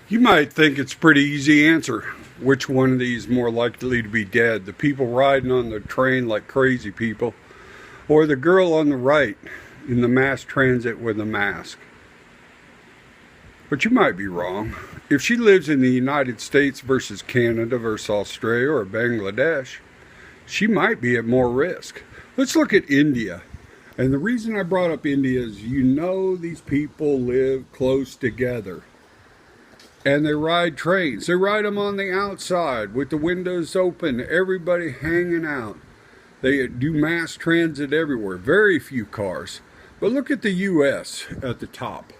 You might think it's a pretty easy answer. Which one of these more likely to be dead? The people riding on the train like crazy people, or the girl on the right in the mass transit with a mask? But you might be wrong. If she lives in the United States versus Canada versus Australia or Bangladesh, she might be at more risk. Let's look at India. And the reason I brought up India is these people live close together. And they ride trains. They ride them on the outside with the windows open, everybody hanging out. They do mass transit everywhere, very few cars. But look at the U.S. at the top.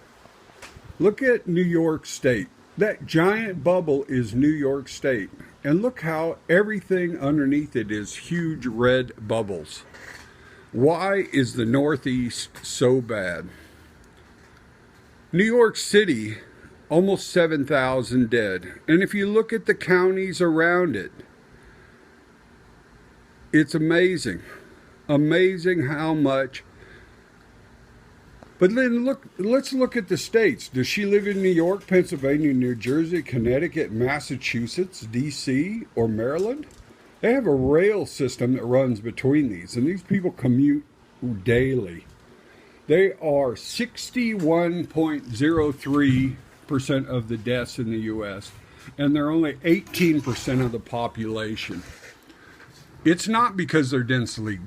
Look at New York State. That giant bubble is New York State. And look how everything underneath it is huge red bubbles. Why is the Northeast so bad? New York City, almost 7,000 dead. And if you look at the counties around it, it's amazing. Amazing how much. But then let's look at the states. Does she live in New York, Pennsylvania, New Jersey, Connecticut, Massachusetts, D.C., or Maryland? They have a rail system that runs between these, and these people commute daily. They are 61.03% of the deaths in the U.S., and they're only 18% of the population. It's not because they're densely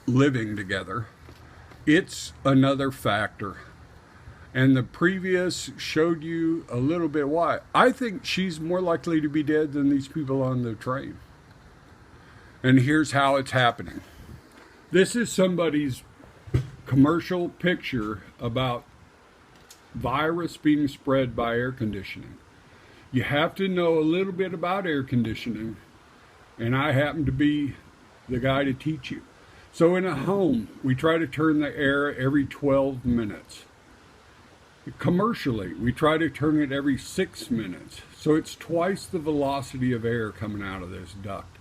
living together. It's another factor. And the previous showed you a little bit why. I think she's more likely to be dead than these people on the train. And here's how it's happening. This is somebody's commercial picture about virus being spread by air conditioning. You have to know a little bit about air conditioning, and I happen to be the guy to teach you. So in a home, we try to turn the air every 12 minutes. Commercially, we try to turn it every 6 minutes. So it's twice the velocity of air coming out of this duct.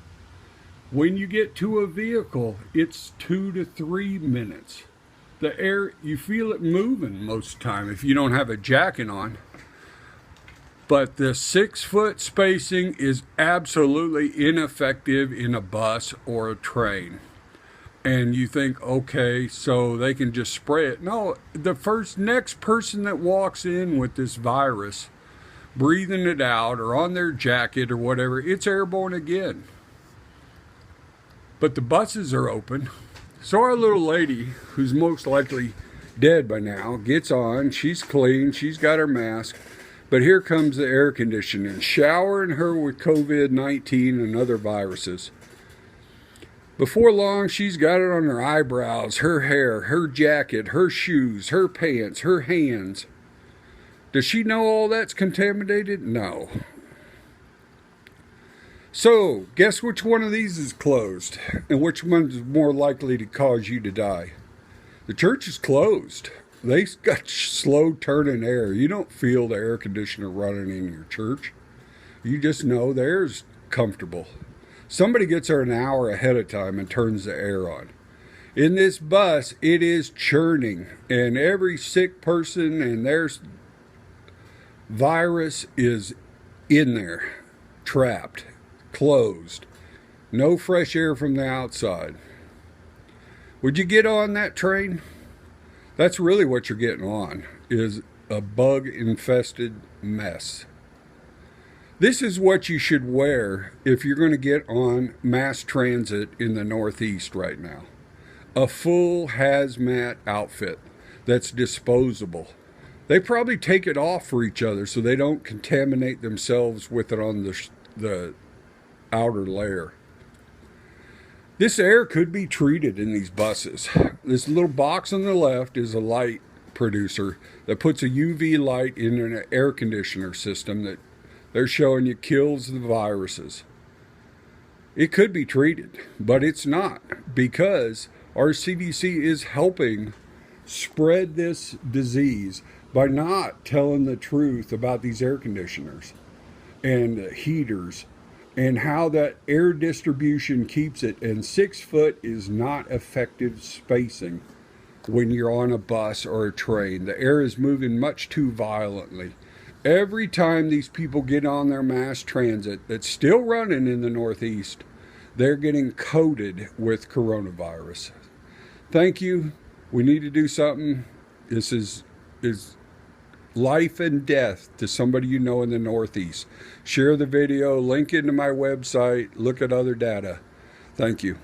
When you get to a vehicle, it's 2 to 3 minutes. The air, you feel it moving most of the time if you don't have a jacket on. But the 6-foot spacing is absolutely ineffective in a bus or a train. And you think, okay, so they can just spray it. No, the next person that walks in with this virus, breathing it out or on their jacket or whatever, it's airborne again. But the buses are open. So our little lady, who's most likely dead by now, gets on. She's clean. She's got her mask. But here comes the air conditioning, showering her with COVID-19 and other viruses. Before long, she's got it on her eyebrows, her hair, her jacket, her shoes, her pants, her hands. Does she know all that's contaminated? No. So, guess which one of these is closed and which one's more likely to cause you to die? The church is closed. They got slow turning air. You don't feel the air conditioner running in your church. You just know the air's comfortable. Somebody gets there an hour ahead of time and turns the air on. In this bus, it is churning, and every sick person and their virus is in there, trapped. Closed. No fresh air from the outside. Would you get on that train? That's really what you're getting on, is a bug-infested mess. This is what you should wear if you're going to get on mass transit in the Northeast right now. A full hazmat outfit that's disposable. They probably take it off for each other so they don't contaminate themselves with it on the outer layer. This air could be treated in these buses. This little box on the left is a light producer that puts a UV light in an air conditioner system that they're showing you kills the viruses. It could be treated, but it's not, because our CDC is helping spread this disease by not telling the truth about these air conditioners and heaters and how that air distribution keeps it. And 6 foot is not effective spacing when you're on a bus or a train. The air is moving much too violently. Every time these people get on their mass transit that's still running in the Northeast, they're getting coated with coronavirus. Thank you. We need to do something. This is life and death to somebody you know in the Northeast. Share the video, link into my website, look at other data. Thank you.